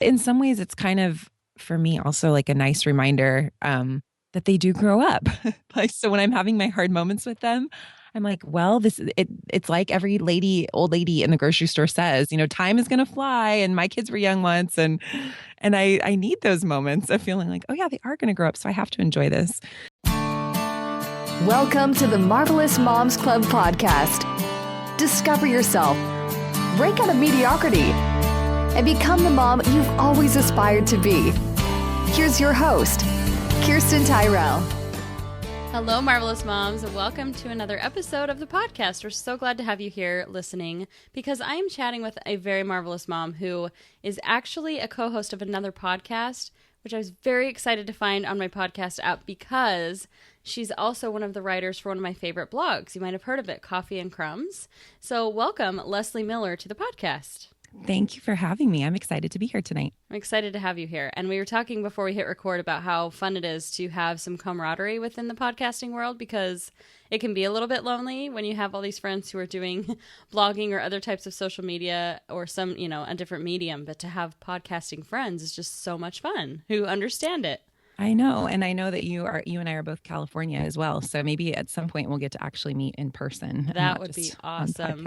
in some ways it's kind of, for me, also like a nice reminder that they do grow up. Like, so when I'm having my hard moments with them, I'm like, well, it's like every old lady in the grocery store says, time is going to fly, and my kids were young once, and I need those moments of feeling like, oh yeah, they are going to grow up, so I have to enjoy this. Welcome to the Marvelous Moms Club podcast. Discover yourself, break out of mediocrity, and become the mom you've always aspired to be. Here's your host, Kirsten Tyrell. Hello, Marvelous Moms, and welcome to another episode of the podcast. We're so glad to have you here listening because I am chatting with a very marvelous mom who is actually a co-host of another podcast, which I was very excited to find on my podcast app because she's also one of the writers for one of my favorite blogs. You might have heard of it, Coffee+Crumbs. So welcome, Lesley Miller, to the podcast. Thank you for having me. I'm excited to be here tonight. I'm excited to have you here. And we were talking before we hit record about how fun it is to have some camaraderie within the podcasting world because it can be a little bit lonely when you have all these friends who are doing blogging or other types of social media or some, a different medium. But to have podcasting friends is just so much fun who understand it. I know. And I know that you and I are both California as well. So maybe at some point we'll get to actually meet in person. That would be awesome.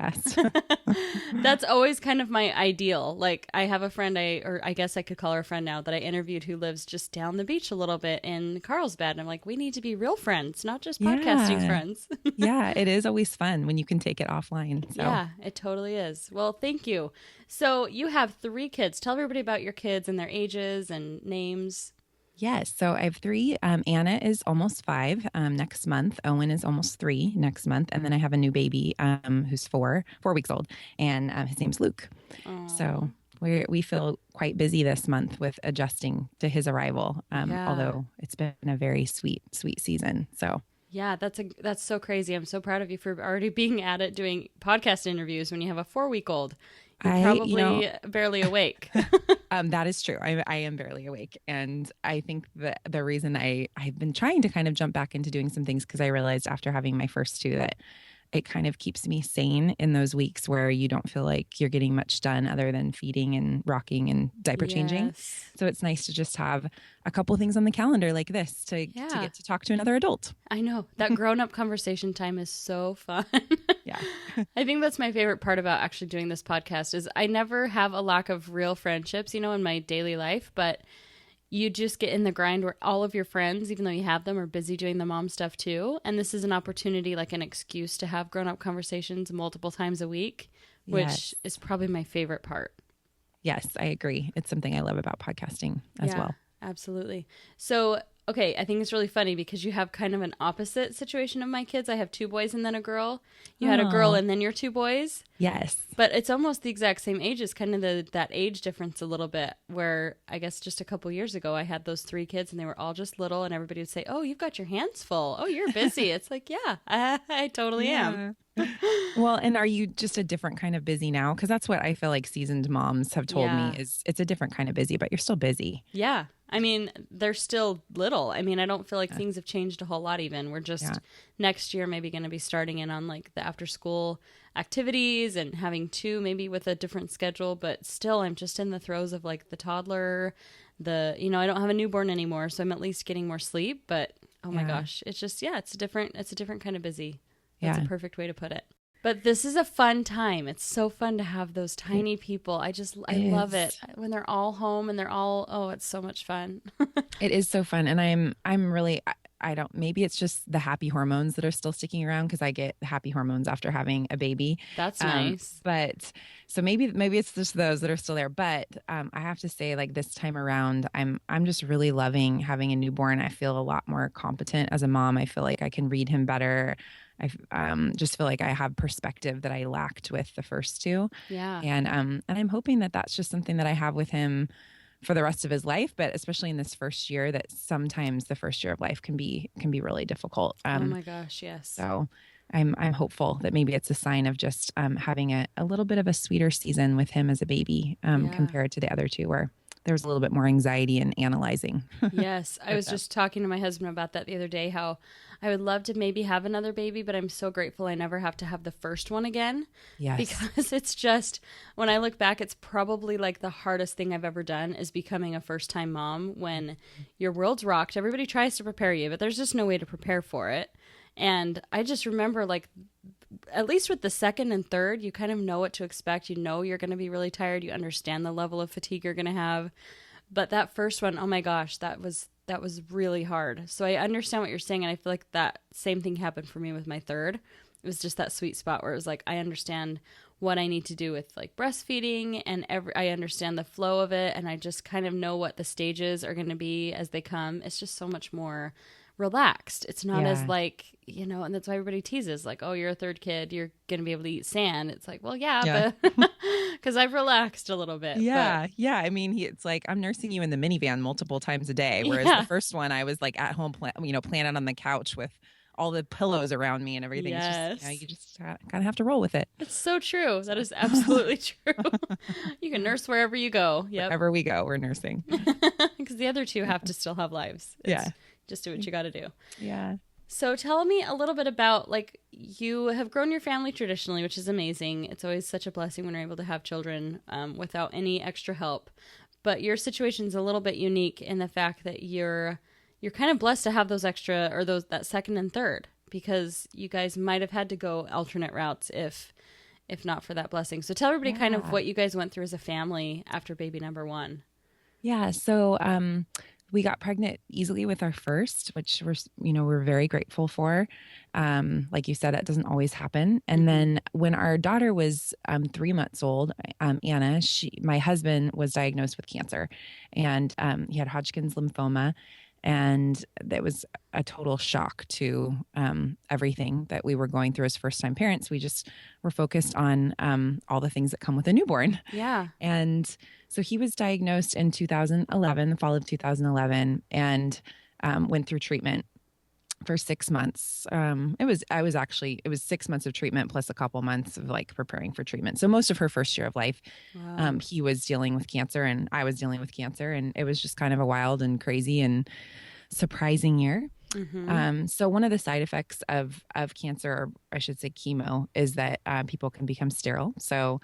That's always kind of my ideal. Like I have a friend, I guess I could call her a friend now, that I interviewed who lives just down the beach a little bit in Carlsbad. And I'm like, we need to be real friends, not just podcasting friends. Yeah, it is always fun when you can take it offline. So. Yeah, it totally is. Well, thank you. So you have 3 kids. Tell everybody about your kids and their ages and names. Yes. So I have 3. Anna is almost 5 next month. Owen is almost 3 next month. And then I have a new baby who's 4 weeks old. And his name's Luke. Aww. So we feel quite busy this month with adjusting to his arrival, although it's been a very sweet season. So. Yeah, that's so crazy. I'm so proud of you for already being at it doing podcast interviews when you have a 4-week-old. You're probably barely awake. That is true. I am barely awake. And I think that the reason I've been trying to kind of jump back into doing some things because I realized after having my first 2 that it kind of keeps me sane in those weeks where you don't feel like you're getting much done other than feeding and rocking and diaper changing. So it's nice to just have a couple things on the calendar like this to get to talk to another adult. I know. That grown-up conversation time is so fun. Yeah. I think that's my favorite part about actually doing this podcast is I never have a lack of real friendships, in my daily life, but you just get in the grind where all of your friends, even though you have them, are busy doing the mom stuff too. And this is an opportunity, like an excuse to have grown-up conversations multiple times a week, which is probably my favorite part. Yes, I agree. It's something I love about podcasting as well. Absolutely. So, okay, I think it's really funny because you have kind of an opposite situation of my kids. I have 2 boys and then a girl. You had a girl and then your 2 boys. Yes. But it's almost the exact same ages, kind of that age difference a little bit, where I guess just a couple years ago I had those 3 kids and they were all just little and everybody would say, oh, you've got your hands full. Oh, you're busy. It's like, yeah, I totally am. Well, and are you just a different kind of busy now? Because that's what I feel like seasoned moms have told me is it's a different kind of busy, but you're still busy. Yeah. I mean, they're still little. I mean, I don't feel like things have changed a whole lot even. We're just next year maybe going to be starting in on like the after school activities and having 2 maybe with a different schedule. But still, I'm just in the throes of like the toddler, I don't have a newborn anymore. So I'm at least getting more sleep. But oh my gosh, it's just, it's a different kind of busy. That's a perfect way to put it. But this is a fun time. It's so fun to have those tiny people. I love it when they're all home and they're all, it's so much fun. It is so fun. And I'm really, maybe it's just the happy hormones that are still sticking around because I get happy hormones after having a baby. That's nice. But so maybe it's just those that are still there. But I have to say, like this time around, I'm just really loving having a newborn. I feel a lot more competent as a mom. I feel like I can read him better. I just feel like I have perspective that I lacked with the first 2. Yeah. And I'm hoping that that's just something that I have with him for the rest of his life, but especially in this first year, that sometimes the first year of life can be really difficult. Oh my gosh, yes. So I'm hopeful that maybe it's a sign of just having a little bit of a sweeter season with him as a baby compared to the other 2 where there was a little bit more anxiety in analyzing. Yes. I was just talking to my husband about that the other day, how I would love to maybe have another baby, but I'm so grateful I never have to have the first one again. Yes. Because it's just, when I look back, it's probably like the hardest thing I've ever done is becoming a first-time mom when your world's rocked. Everybody tries to prepare you, but there's just no way to prepare for it. And I just remember, like, at least with the second and third, you kind of know what to expect. You know you're going to be really tired. You understand the level of fatigue you're going to have. But that first one, oh my gosh, that was really hard. So I understand what you're saying, and I feel like that same thing happened for me with my third. It was just that sweet spot where it was like, I understand what I need to do with like breastfeeding, and I understand the flow of it, and I just kind of know what the stages are going to be as they come. It's just so much more relaxed. It's not as like, you know, and that's why everybody teases like, oh, you're a third kid, you're going to be able to eat sand. It's like, well, but because I've relaxed a little bit. Yeah. Yeah. I mean, it's like, I'm nursing you in the minivan multiple times a day. Whereas the first one, I was like at home, planted on the couch with all the pillows around me and everything. Yes. It's just, you just kind of have to roll with it. It's so true. That is absolutely true. You can nurse wherever you go. Yep. Wherever we go, we're nursing. Because the other two have to still have lives. Just do what you got to do. Yeah. So tell me a little bit about, like, you have grown your family traditionally, which is amazing. It's always such a blessing when you're able to have children without any extra help. But your situation's a little bit unique in the fact that you're kind of blessed to have those extra, or that second and third, because you guys might have had to go alternate routes if not for that blessing. So tell everybody kind of what you guys went through as a family after baby number one. Yeah. So, we got pregnant easily with our first, which we're very grateful for. Like you said, it doesn't always happen. And then when our daughter was 3 months old, Anna, my husband was diagnosed with cancer, and he had Hodgkin's lymphoma. And that was a total shock to everything that we were going through as first-time parents. We just were focused on all the things that come with a newborn. Yeah. And so he was diagnosed in 2011, the fall of 2011, and went through treatment for 6 months. It was 6 months of treatment plus a couple months of like preparing for treatment. So most of her first year of life, he was dealing with cancer and I was dealing with cancer, and it was just kind of a wild and crazy and surprising year. So one of the side effects of cancer, or I should say chemo, is that people can become sterile. So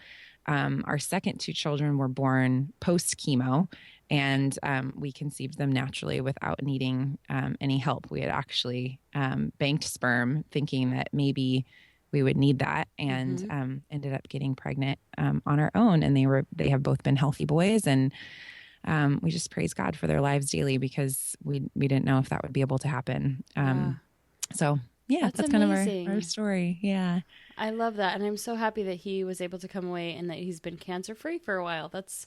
our second two children were born post chemo, and we conceived them naturally without needing any help. We had actually banked sperm thinking that maybe we would need that, and ended up getting pregnant on our own. And they have both been healthy boys, and we just praise God for their lives daily, because we didn't know if that would be able to happen. So yeah, that's kind of our story. Yeah. I love that. And I'm so happy that he was able to come away and that he's been cancer free for a while. That's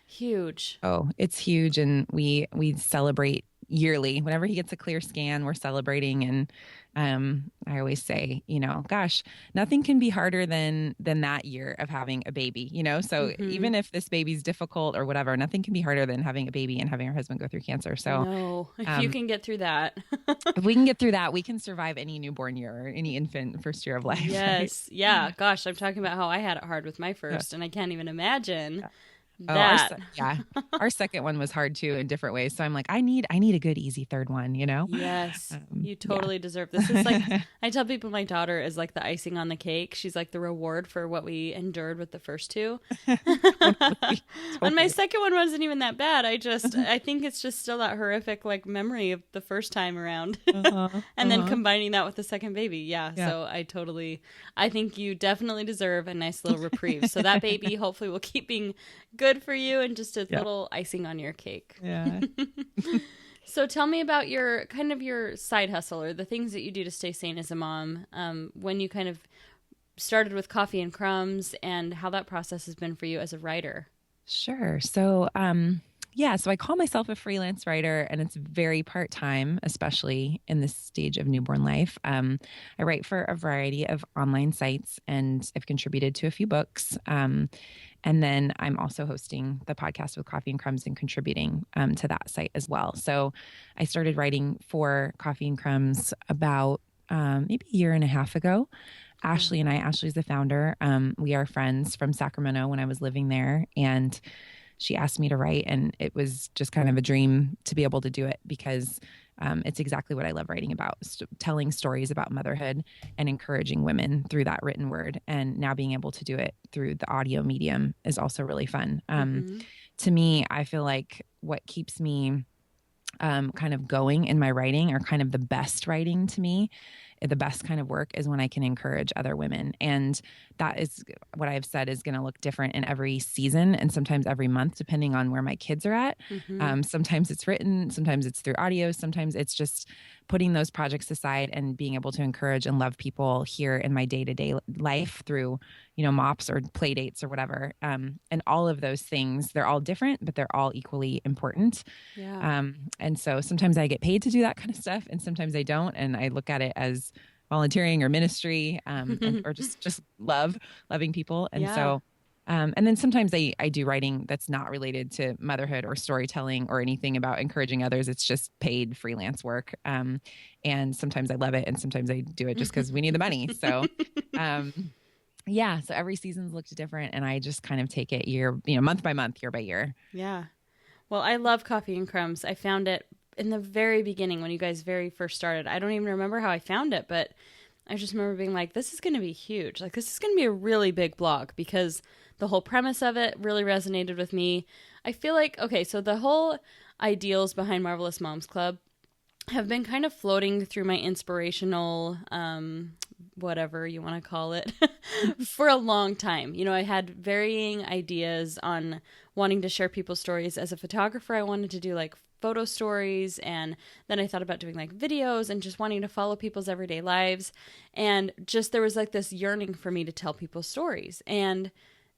huge. Oh, it's huge. And we celebrate yearly. Whenever he gets a clear scan, we're celebrating. And I always say, gosh, nothing can be harder than that year of having a baby, So even if this baby's difficult or whatever, nothing can be harder than having a baby and having our husband go through cancer. So if you can get through that. If we can get through that, we can survive any newborn year or any infant first year of life. Yes. Yeah. Gosh, I'm talking about how I had it hard with my first, and I can't even imagine that. Our second one was hard too in different ways. So I'm like, I need a good, easy third one, Yes, you totally deserve this. It's like, I tell people my daughter is like the icing on the cake. She's like the reward for what we endured with the first two. Totally. And my second one wasn't even that bad. I think it's just still that horrific like memory of the first time around, and then combining that with the second baby. Yeah. So I think you definitely deserve a nice little reprieve. So that baby hopefully will keep being good for you and just a little icing on your cake. Yeah. So tell me about your side hustle, or the things that you do to stay sane as a mom, when you kind of started with Coffee and Crumbs, and how that process has been for you as a writer. Sure. So, so I call myself a freelance writer, and it's very part-time, especially in this stage of newborn life. I write for a variety of online sites, and I've contributed to a few books. And then I'm also hosting the podcast with Coffee and Crumbs and contributing to that site as well. So I started writing for Coffee and Crumbs about maybe a year and a half ago. Ashley's the founder. We are friends from Sacramento when I was living there. And she asked me to write, and it was just kind of a dream to be able to do it because it's exactly what I love writing about, telling stories about motherhood and encouraging women through that written word. And now being able to do it through the audio medium is also really fun. To me, I feel like what keeps me kind of going in my writing, or kind of the best writing to me, the best kind of work, is when I can encourage other women. And that is what I've said is going to look different in every season and sometimes every month, depending on where my kids are at. Sometimes it's written, sometimes it's through audio, sometimes it's just putting those projects aside and being able to encourage and love people here in my day-to-day life through, mops or play dates or whatever. And all of those things, they're all different, but they're all equally important. Yeah. And so sometimes I get paid to do that kind of stuff, and sometimes I don't. And I look at it as volunteering or ministry, or just loving people. And so, and then sometimes I do writing that's not related to motherhood or storytelling or anything about encouraging others. It's just paid freelance work. And sometimes I love it, and sometimes I do it just because we need the money. So, so every season's looked different, and I just kind of take it month by month, year by year. Yeah. Well, I love Coffee and Crumbs. I found it in the very beginning when you guys very first started. I don't even remember how I found it, but I just remember being like, this is going to be huge. Like, this is going to be a really big blog, because the whole premise of it really resonated with me. I feel like, okay, so the whole ideals behind Marvelous Moms Club have been kind of floating through my inspirational, whatever you want to call it, for a long time. I had varying ideas on wanting to share people's stories. As a photographer, I wanted to do like photo stories, and then I thought about doing like videos and just wanting to follow people's everyday lives. And just there was like this yearning for me to tell people's stories. And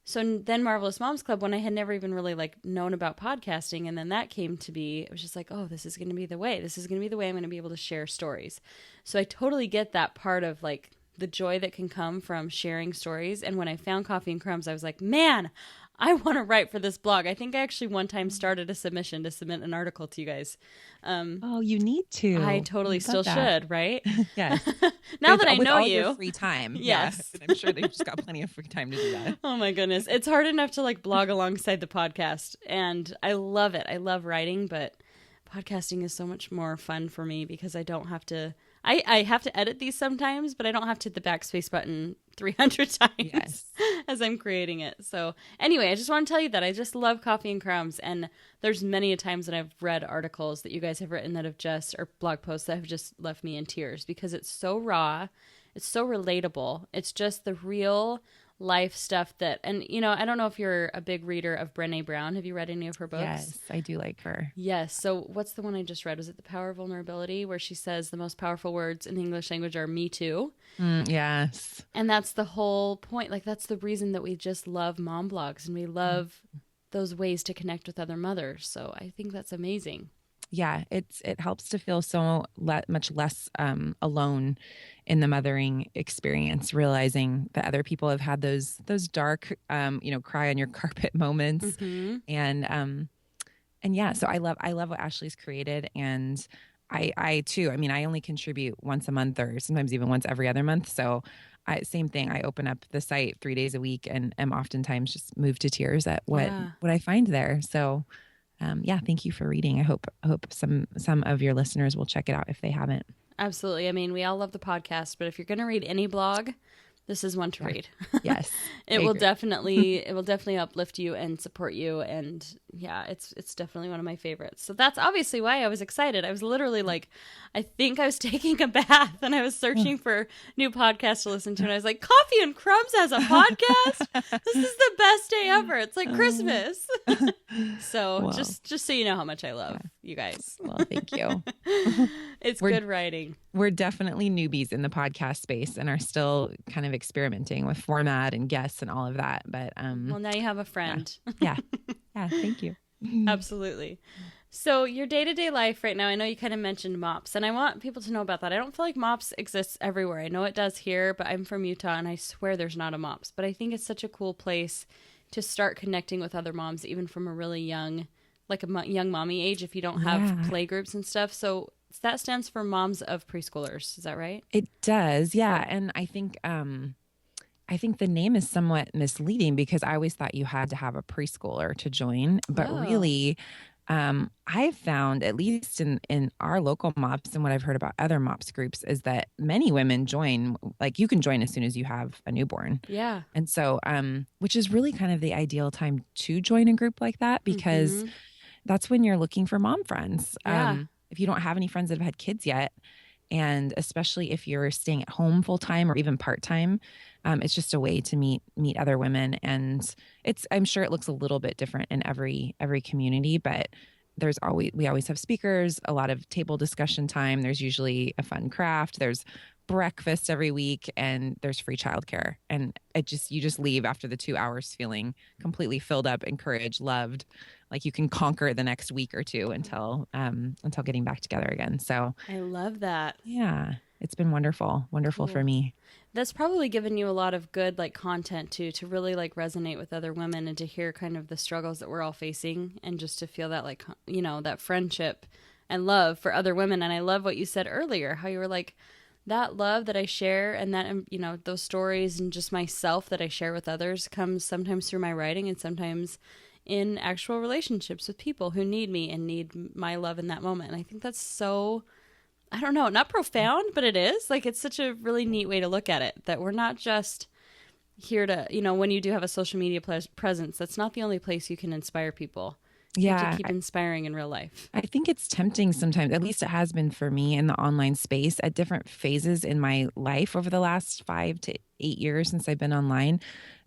so then Marvelous Moms Club, when I had never even really like known about podcasting, and then that came to be, it was just like, oh, this is going to be the way. This is going to be the way I'm going to be able to share stories. So I totally get that part of like the joy that can come from sharing stories. And when I found Coffee and Crumbs, I was like, man, I want to write for this blog. I think I actually one time started a submission to submit an article to you guys. Oh, you need to. I totally still should, right? Yes. Now that I with know all you. Your free time. Yes. Yeah. I'm sure they've just got plenty of free time to do that. Oh my goodness. It's hard enough to like blog alongside the podcast, and I love it. I love writing, but podcasting is so much more fun for me because I don't have to, I have to edit these sometimes, but I don't have to hit the backspace button 300 times as I'm creating it. So anyway, I just want to tell you that I just love Coffee and Crumbs, and there's many a times that I've read articles that you guys have written that have just, or blog posts that have just left me in tears because it's so raw. It's so relatable. It's just the real life stuff that, and I don't know if you're a big reader of Brené Brown. Have you read any of her books? Yes, I do like her. Yes. So what's the one I just read? Was it The Power of Vulnerability, where she says the most powerful words in the English language are me too? Yes. And that's the whole point. Like, that's the reason that we just love mom blogs, and we love those ways to connect with other mothers. So I think that's amazing. Yeah, it helps to feel so much less alone in the mothering experience, realizing that other people have had those dark, cry on your carpet moments, and yeah. So I love what Ashley's created, and I too. I mean, I only contribute once a month, or sometimes even once every other month. So same thing. I open up the site 3 days a week, and am oftentimes just moved to tears at what I find there. So. Thank you for reading. I hope some of your listeners will check it out if they haven't. Absolutely. I mean, we all love the podcast, but if you're going to read any blog, this is one to read. Yes. It will definitely uplift you and support you, and yeah, it's definitely one of my favorites. So that's obviously why I was excited. I was literally like, I think I was taking a bath and I was searching for new podcasts to listen to, and I was like, Coffee and Crumbs has a podcast? This is the best day ever. It's like Christmas. So just so you know how much I love you guys. Well, thank you. It's good writing. We're definitely newbies in the podcast space and are still kind of experimenting with format and guests and all of that. But well, now you have a friend. Yeah. Thank you. Absolutely. So your day-to-day life right now, I know you kind of mentioned MOPS, and I want people to know about that. I don't feel like MOPS exists everywhere. I know it does here, but I'm from Utah, and I swear there's not a MOPS. But I think it's such a cool place to start connecting with other moms, even from a really young, like a young mommy age, if you don't have play groups and stuff. So that stands for Moms of Preschoolers. Is that right? It does. Yeah. And I think I think the name is somewhat misleading because I always thought you had to have a preschooler to join, but really, I've found, at least in our local MOPS and what I've heard about other MOPS groups, is that many women join, like you can join as soon as you have a newborn. Yeah. And so, which is really kind of the ideal time to join a group like that, because that's when you're looking for mom friends. Yeah. If you don't have any friends that have had kids yet, and especially if you're staying at home full time or even part time, it's just a way to meet other women. And I'm sure it looks a little bit different in every community, but we always have speakers, a lot of table discussion time. There's usually a fun craft. There's breakfast every week, and there's free childcare. And you just leave after the 2 hours feeling completely filled up, encouraged, loved, like you can conquer the next week or two until getting back together again. So I love that. Yeah, it's been wonderful for me. That's probably given you a lot of good like content too, to really like resonate with other women and to hear kind of the struggles that we're all facing, and just to feel that like, that friendship and love for other women. And I love what you said earlier, how you were like, that love that I share and that, those stories and just myself that I share with others comes sometimes through my writing and sometimes in actual relationships with people who need me and need my love in that moment. And I think that's so, I don't know, not profound, but it is. Like, it's such a really neat way to look at it, that we're not just here to, when you do have a social media presence, that's not the only place you can inspire people. You have to keep inspiring in real life. I think it's tempting sometimes, at least it has been for me in the online space at different phases in my life over the last 5 to 8 years since I've been online.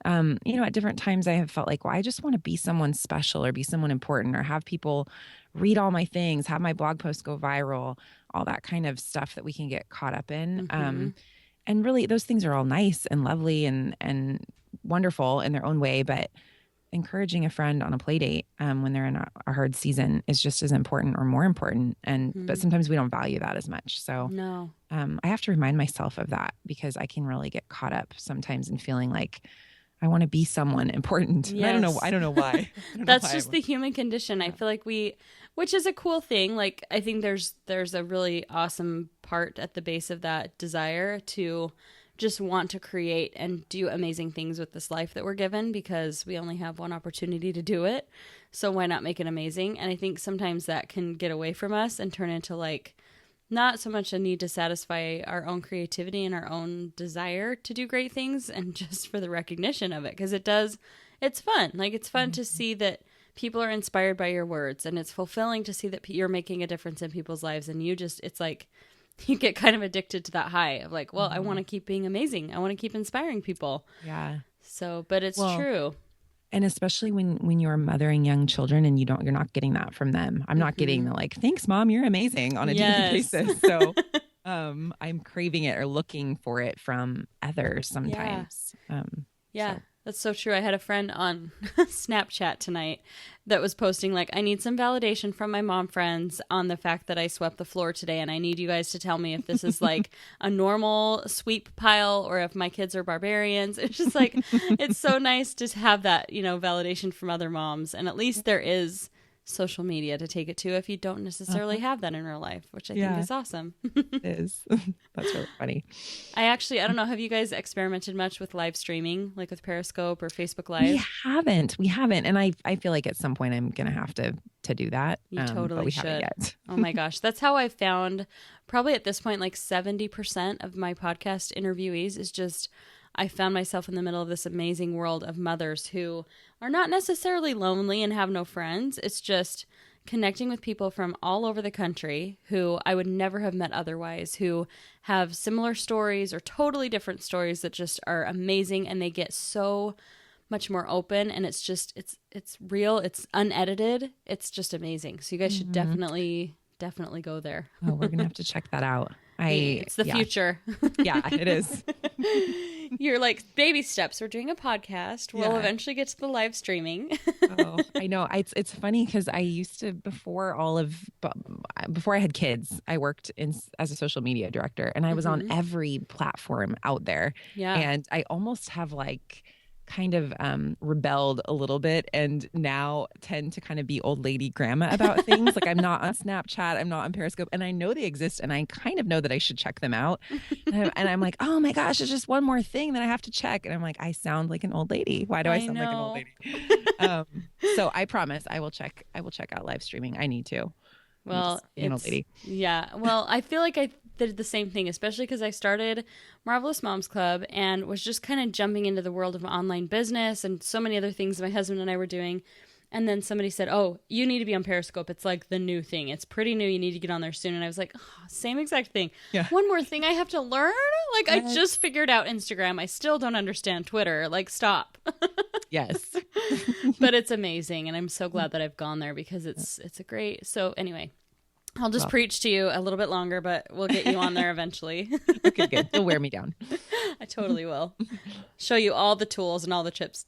At different times I have felt like, well, I just want to be someone special or be someone important or have people read all my things, have my blog posts go viral, all that kind of stuff that we can get caught up in. And really those things are all nice and lovely and wonderful in their own way, but encouraging a friend on a play date when they're in a hard season is just as important or more important. But sometimes we don't value that as much. So no. I have to remind myself of that, because I can really get caught up sometimes in feeling like I want to be someone important. Yes. I don't know why. That's just the human condition. I feel like which is a cool thing. Like, I think there's a really awesome part at the base of that desire to just want to create and do amazing things with this life that we're given, because we only have one opportunity to do it. So why not make it amazing? And I think sometimes that can get away from us and turn into like, not so much a need to satisfy our own creativity and our own desire to do great things, and just for the recognition of it. Because it's fun. Like, it's fun to see that people are inspired by your words, and it's fulfilling to see that you're making a difference in people's lives. And it's like, you get kind of addicted to that high of like, well, I want to keep being amazing. I want to keep inspiring people. Yeah. So, but it's true. And especially when you're mothering young children and you're not getting that from them. I'm not getting the like, thanks mom, you're amazing on a daily basis. So I'm craving it or looking for it from others sometimes. Yeah. That's so true. I had a friend on Snapchat tonight that was posting like, I need some validation from my mom friends on the fact that I swept the floor today, and I need you guys to tell me if this is like a normal sweep pile or if my kids are barbarians. It's just like, it's so nice to have that, validation from other moms. And at least there is social media to take it to if you don't necessarily have that in real life, which I think is awesome. It is. That's really funny. I don't know, have you guys experimented much with live streaming, like with Periscope or Facebook Live? We haven't. And I feel like at some point I'm going to have to do that. You totally but we should. Haven't yet. Oh my gosh. That's how I found probably at this point, like 70% of my podcast interviewees is just, I found myself in the middle of this amazing world of mothers who are not necessarily lonely and have no friends. It's just connecting with people from all over the country who I would never have met otherwise, who have similar stories or totally different stories that just are amazing, and they get so much more open, and it's just it's real, it's unedited, it's just amazing. So you guys should definitely go there. Oh, we're gonna have to check that out. It's the future. Yeah, it is. You're like, baby steps. We're doing a podcast. We'll eventually get to the live streaming. Oh, I know. It's funny because I used to, before I had kids, I worked as a social media director, and I was on every platform out there. Yeah. And I almost have like kind of rebelled a little bit and now tend to kind of be old lady grandma about things. Like I'm not on Snapchat, I'm not on Periscope, and I know they exist and I kind of know that I should check them out. And I'm like, oh my gosh, it's just one more thing that I have to check. And I'm like, I sound like an old lady. Why do I sound like an old lady? So I promise I will check out live streaming. I need to. Well, an old lady. Yeah. Well, I feel like I did the same thing, especially because I started Marvelous Moms Club and was just kind of jumping into the world of online business and so many other things my husband and I were doing. And then somebody said, oh, you need to be on Periscope. It's like the new thing. It's pretty new. You need to get on there soon. And I was like, oh, same exact thing. Yeah. One more thing I have to learn? Like, I just figured out Instagram. I still don't understand Twitter. Like, stop. Yes. But it's amazing. And I'm so glad that I've gone there because it's a great. So anyway, I'll just preach to you a little bit longer, but we'll get you on there eventually. Okay, good. You'll wear me down. I totally will. Show you all the tools and all the tips,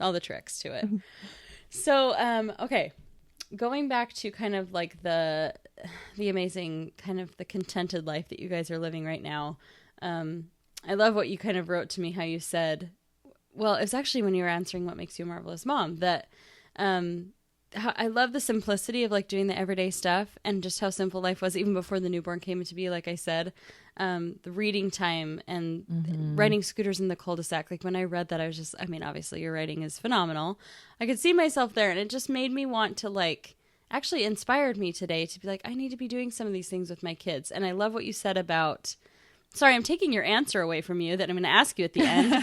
all the tricks to it. So, okay, going back to kind of like the amazing kind of the contented life that you guys are living right now. I love what you kind of wrote to me, how you said, well, it was actually when you were answering what makes you a marvelous mom, that I love the simplicity of like doing the everyday stuff and just how simple life was even before the newborn came into be. Like I said, the reading time and riding scooters in the cul-de-sac. Like when I read that, I was just, I mean, obviously your writing is phenomenal. I could see myself there and it just made me want to like, actually inspired me today to be like, I need to be doing some of these things with my kids. And I love what you said about, sorry, I'm taking your answer away from you that I'm going to ask you at the end,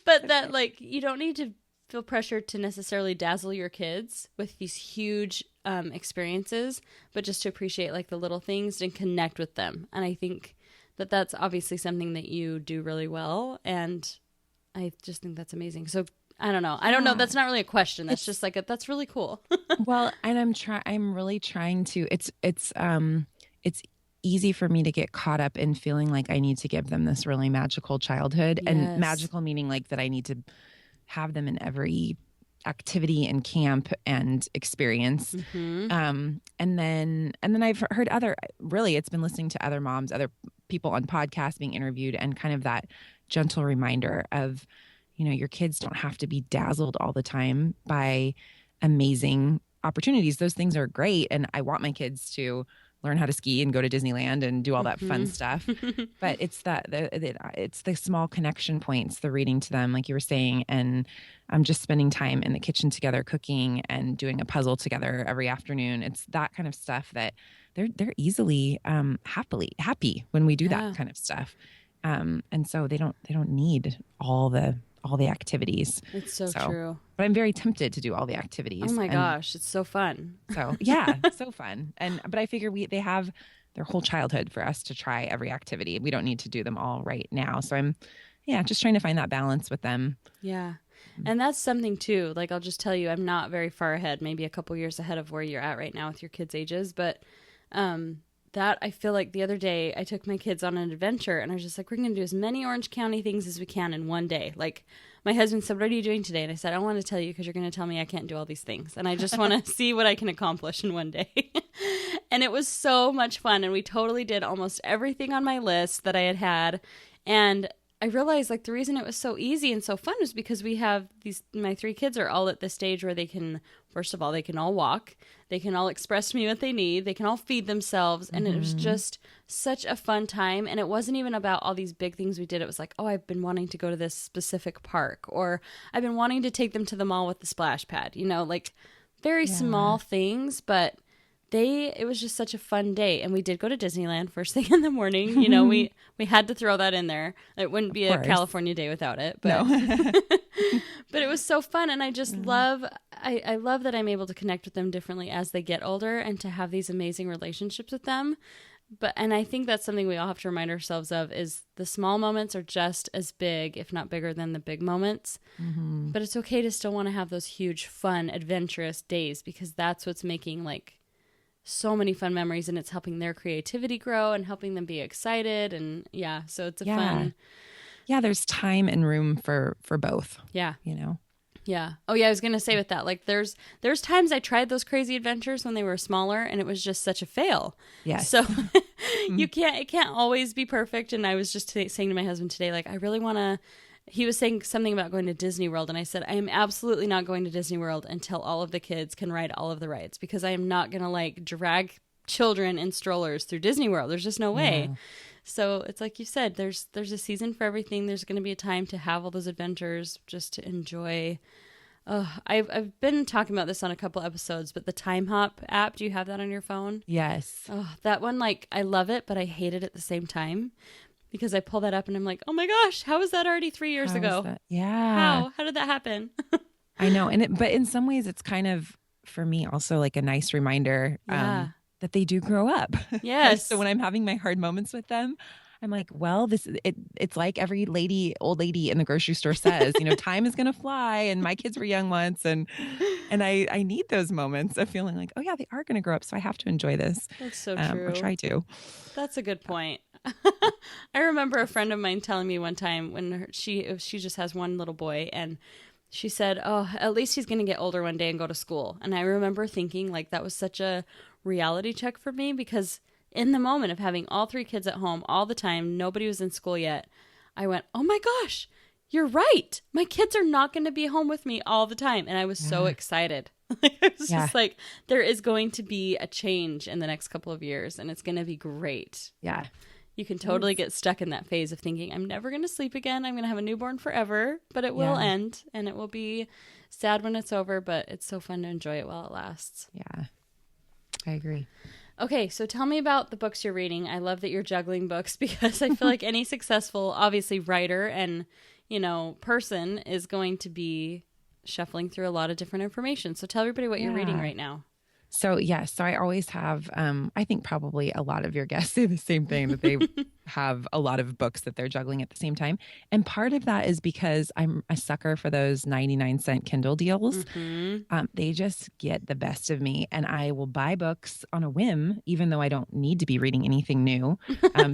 but that like, you don't need to feel pressure to necessarily dazzle your kids with these huge experiences, but just to appreciate like the little things and connect with them. And I think that that's obviously something that you do really well. And I just think that's amazing. So I don't know. That's not really a question. That's just like, that's really cool. Well, and I'm really trying to, it's easy for me to get caught up in feeling like I need to give them this really magical childhood. Yes. And magical meaning like that I need to have them in every activity and camp and experience. And then I've heard it's been listening to other moms, other people on podcasts being interviewed, and kind of that gentle reminder of, your kids don't have to be dazzled all the time by amazing opportunities. Those things are great. And I want my kids to learn how to ski and go to Disneyland and do all that fun stuff. But it's it's the small connection points, the reading to them, like you were saying, and I'm just spending time in the kitchen together, cooking and doing a puzzle together every afternoon. It's that kind of stuff that they're easily happy when we do that kind of stuff. And so they don't need all the activities. It's so true. But I'm very tempted to do all the activities. Oh my gosh, it's so fun. So yeah, so fun. But I figure they have their whole childhood for us to try every activity. We don't need to do them all right now. So I'm just trying to find that balance with them. Yeah. And that's something too. Like I'll just tell you, I'm not very far ahead, maybe a couple years ahead of where you're at right now with your kids' ages. But that I feel like the other day I took my kids on an adventure and I was just like, we're going to do as many Orange County things as we can in one day. Like my husband said, what are you doing today? And I said, I want to tell you because you're going to tell me I can't do all these things. And I just want to see what I can accomplish in one day. And it was so much fun. And we totally did almost everything on my list that I had. And I realized like the reason it was so easy and so fun was because we have my 3 kids are all at the stage where they can, first of all, they can all walk. They can all express to me what they need. They can all feed themselves. And it was just such a fun time. And it wasn't even about all these big things we did. It was like, oh, I've been wanting to go to this specific park, or I've been wanting to take them to the mall with the splash pad, like very small things, but it was just such a fun day. And we did go to Disneyland first thing in the morning. We had to throw that in there. It wouldn't be a California day without it. But, no. But it was so fun. And I just love that I'm able to connect with them differently as they get older and to have these amazing relationships with them. And I think that's something we all have to remind ourselves of is the small moments are just as big, if not bigger than the big moments. But it's okay to still want to have those huge, fun, adventurous days because that's what's making like so many fun memories, and it's helping their creativity grow and helping them be excited. And so it's fun. Yeah, there's time and room for both. Yeah. Yeah. Oh yeah, I was going to say with that, like there's times I tried those crazy adventures when they were smaller and it was just such a fail. Yes. So it can't always be perfect. And I was just saying to my husband today, like, I really want to he was saying something about going to Disney World, and I said, I am absolutely not going to Disney World until all of the kids can ride all of the rides, because I am not going to like drag children in strollers through Disney World. There's just no way. Yeah. So it's like you said, there's a season for everything. There's going to be a time to have all those adventures, just to enjoy. I've been talking about this on a couple episodes, but the Time Hop app, do you have that on your phone? Yes. Oh, that one, like, I love it, but I hate it at the same time, because I pull that up and I'm like, oh my gosh, how was that already 3 years ago? Yeah. How did that happen? I know. But in some ways it's kind of, for me, also like a nice reminder that they do grow up. Yes. So when I'm having my hard moments with them, I'm like, well, it's like every old lady in the grocery store says, time is going to fly, and my kids were young once. And I need those moments of feeling like, oh yeah, they are going to grow up. So I have to enjoy this. That's so true. Or try to. That's a good point. I remember a friend of mine telling me one time when she just has one little boy, and she said, oh, at least he's going to get older one day and go to school. And I remember thinking like that was such a reality check for me, because in the moment of having all 3 kids at home all the time, nobody was in school yet, I went, oh my gosh, you're right. My kids are not going to be home with me all the time. And I was so excited. It was just like, there is going to be a change in the next couple of years, and it's going to be great. Yeah. You can totally get stuck in that phase of thinking, I'm never going to sleep again. I'm going to have a newborn forever, but it will end, and it will be sad when it's over, but it's so fun to enjoy it while it lasts. Yeah, I agree. Okay, so tell me about the books you're reading. I love that you're juggling books, because I feel like any successful, obviously, writer and, person is going to be shuffling through a lot of different information. So tell everybody what you're reading right now. So I always have, I think probably a lot of your guests say the same thing, that they have a lot of books that they're juggling at the same time. And part of that is because I'm a sucker for those 99-cent Kindle deals. Mm-hmm. They just get the best of me, and I will buy books on a whim, even though I don't need to be reading anything new,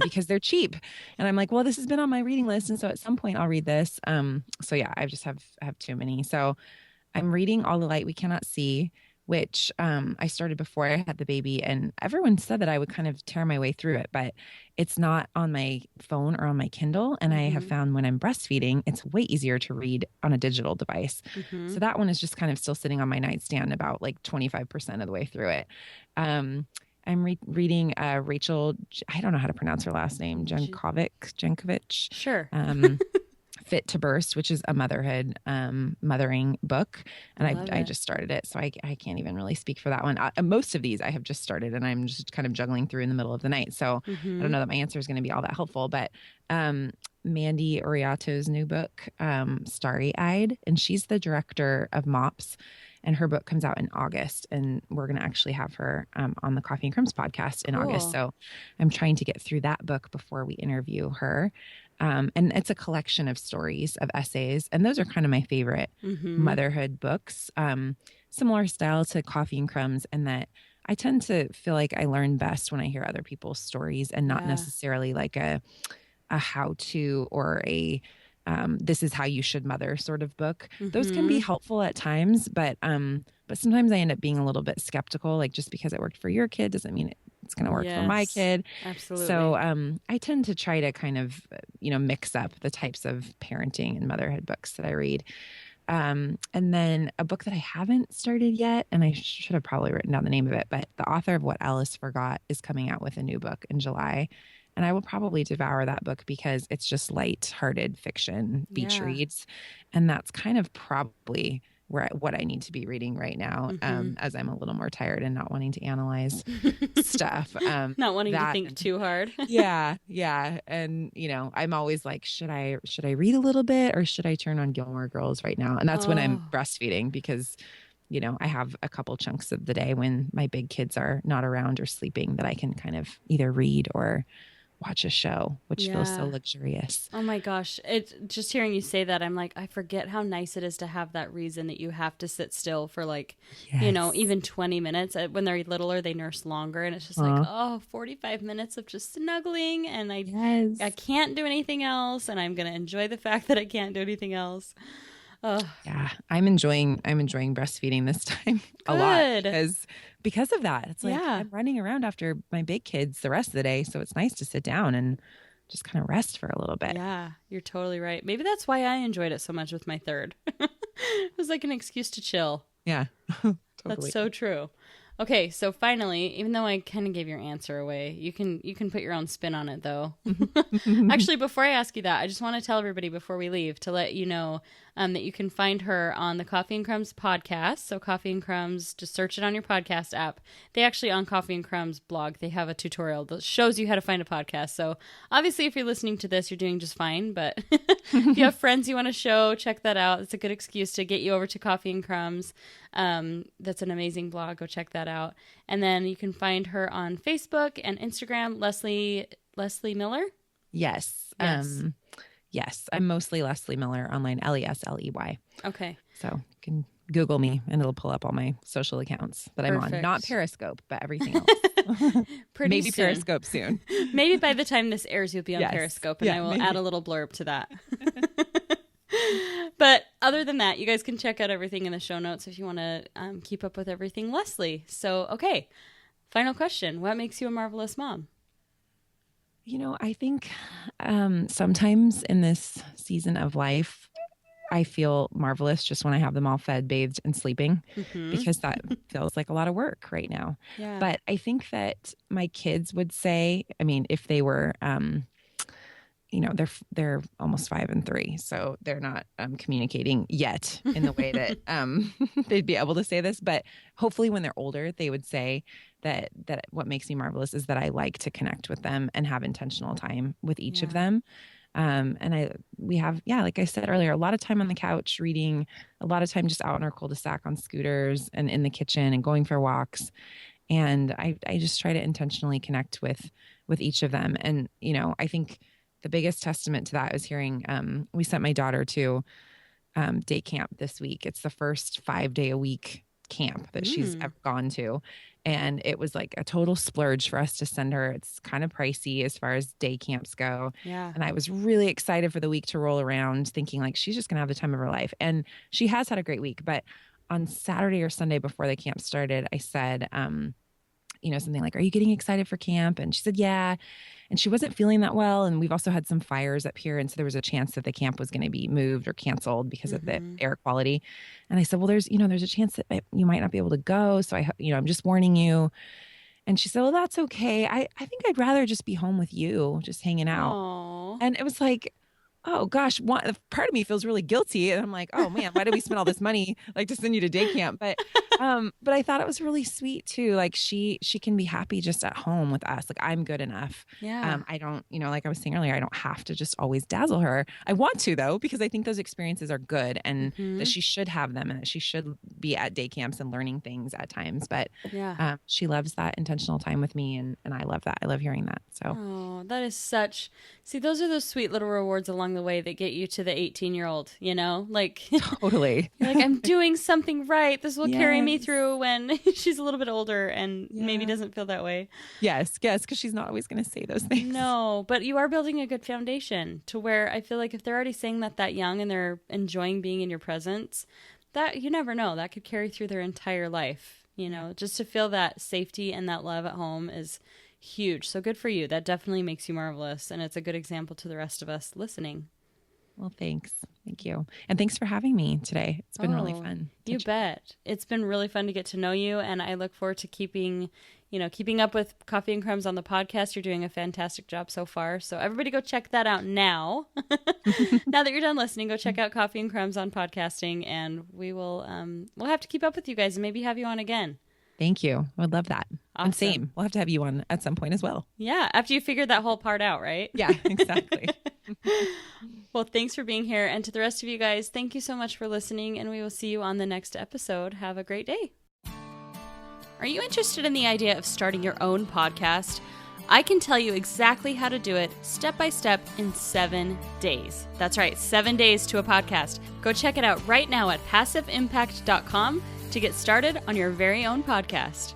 because they're cheap. And I'm like, well, this has been on my reading list, and so at some point I'll read this. I just have too many. So I'm reading All the Light We Cannot See, which I started before I had the baby, and everyone said that I would kind of tear my way through it, but it's not on my phone or on my Kindle. And I have found when I'm breastfeeding, it's way easier to read on a digital device. Mm-hmm. So that one is just kind of still sitting on my nightstand about like 25% of the way through it. I'm reading Rachel, I don't know how to pronounce her last name, Jankovic. Sure. Fit to Burst, which is a motherhood, mothering book. And I just started it, so I can't even really speak for that one. Most of these I have just started, and I'm just kind of juggling through in the middle of the night. So I don't know that my answer is going to be all that helpful, but Mandy Oriato's new book, Starry Eyed, and she's the director of MOPS, and her book comes out in August, and we're going to actually have her on the Coffee and Crumbs podcast in August. So I'm trying to get through that book before we interview her. And it's a collection of stories, of essays, and those are kind of my favorite motherhood books. Similar style to Coffee and Crumbs, and that I tend to feel like I learn best when I hear other people's stories, and not necessarily like a how-to or a this is how you should mother sort of book. Those can be helpful at times, but sometimes I end up being a little bit skeptical. Like, just because it worked for your kid doesn't mean it's going to work for my kid. Absolutely. So I tend to try to kind of, mix up the types of parenting and motherhood books that I read. And then a book that I haven't started yet, and I should have probably written down the name of it, but the author of What Alice Forgot is coming out with a new book in July. And I will probably devour that book because it's just light-hearted fiction, beach reads. And that's kind of probably what I need to be reading right now, as I'm a little more tired and not wanting to analyze stuff. Not wanting to think too hard. Yeah. And, I'm always like, should I read a little bit, or should I turn on Gilmore Girls right now? And that's when I'm breastfeeding, because I have a couple chunks of the day when my big kids are not around or sleeping that I can kind of either read or watch a show, which feels so luxurious. Oh my gosh. It's just hearing you say that, I'm like, I forget how nice it is to have that reason that you have to sit still for like, even 20 minutes. When they're littler, they nurse longer, and it's just like, 45 minutes of just snuggling, and I can't do anything else, and I'm going to enjoy the fact that I can't do anything else. Yeah, I'm enjoying breastfeeding this time a lot because of that. It's like I'm running around after my big kids the rest of the day, so it's nice to sit down and just kind of rest for a little bit. Yeah, you're totally right. Maybe that's why I enjoyed it so much with my third. It was like an excuse to chill. Yeah. Totally. That's so true. Okay, so finally, even though I kind of gave your answer away, you can put your own spin on it, though. Actually, before I ask you that, I just want to tell everybody before we leave to let you know that you can find her on the Coffee and Crumbs podcast. So Coffee and Crumbs, just search it on your podcast app. They actually, on Coffee and Crumbs blog, they have a tutorial that shows you how to find a podcast. So obviously, if you're listening to this, you're doing just fine. But if you have friends you want to show, check that out. It's a good excuse to get you over to Coffee and Crumbs. That's an amazing blog. Go check that out. And then you can find her on Facebook and Instagram, Lesley Miller. Yes. Yes. I'm mostly Lesley Miller online, Lesley. Okay. So you can Google me and it'll pull up all my social accounts that I'm on. Not Periscope, but everything else. Maybe soon. Periscope soon. Maybe by the time this airs, you'll be on Yes. Periscope, and Yeah, I will maybe. add a little blurb to that. But other than that, you guys can check out everything in the show notes if you want to keep up with everything Lesley. So, okay, final question. What makes you a marvelous mom? I think sometimes in this season of life, I feel marvelous just when I have them all fed, bathed, and sleeping, because that feels like a lot of work right now. Yeah. But I think that my kids would say, I mean, if they were, they're almost 5 and 3, so they're not communicating yet in the way that they'd be able to say this. But hopefully when they're older, they would say that what makes me marvelous is that I like to connect with them and have intentional time with each of them. We have, like I said earlier, a lot of time on the couch reading, a lot of time just out in our cul-de-sac on scooters and in the kitchen and going for walks. And I just try to intentionally connect with each of them. And, I think the biggest testament to that is hearing, we sent my daughter to day camp this week. It's the first 5-day-a-week camp that she's ever gone to. And it was like a total splurge for us to send her. It's kind of pricey as far as day camps go. Yeah. And I was really excited for the week to roll around, thinking like she's just going to have the time of her life. And she has had a great week. But on Saturday or Sunday before the camp started, I said, something like, "Are you getting excited for camp?" And she said, "Yeah." And she wasn't feeling that well. And we've also had some fires up here. And so there was a chance that the camp was going to be moved or canceled because of the air quality. And I said, "Well, there's a chance that you might not be able to go. So I'm just warning you." And she said, "Well, that's okay. I think I'd rather just be home with you, just hanging out." Aww. And it was like, oh gosh, part of me feels really guilty. And I'm like, oh man, why did we spend all this money like to send you to day camp? But I thought it was really sweet too. Like she can be happy just at home with us. Like I'm good enough. Yeah. I don't, like I was saying earlier, I don't have to just always dazzle her. I want to though, because I think those experiences are good and that she should have them and that she should be at day camps and learning things at times. But she loves that intentional time with me. And I love that. I love hearing that. So. Oh, that is see, those are those sweet little rewards along the way that get you to the 18-year-old, like totally. You're like, I'm doing something right. This will carry me through when she's a little bit older and maybe doesn't feel that way. Yes, because she's not always going to say those things. No, but you are building a good foundation to where I feel like if they're already saying that young and they're enjoying being in your presence, that you never know, that could carry through their entire life. Just to feel that safety and that love at home is huge. So good for you. That definitely makes you marvelous. And it's a good example to the rest of us listening. Well, thanks. Thank you. And thanks for having me today. It's been really fun. You bet. It's been really fun to get to know you. And I look forward to keeping up with Coffee and Crumbs on the podcast. You're doing a fantastic job so far. So everybody go check that out now. Now that you're done listening, go check out Coffee and Crumbs on podcasting. And we'll have to keep up with you guys and maybe have you on again. Thank you. I would love that. Awesome. And same. We'll have to have you on at some point as well. Yeah. After you figured that whole part out, right? Yeah, exactly. Well, thanks for being here. And to the rest of you guys, thank you so much for listening. And we will see you on the next episode. Have a great day. Are you interested in the idea of starting your own podcast? I can tell you exactly how to do it step by step in 7 days. That's right, 7 days to a podcast. Go check it out right now at passiveimpact.com to get started on your very own podcast.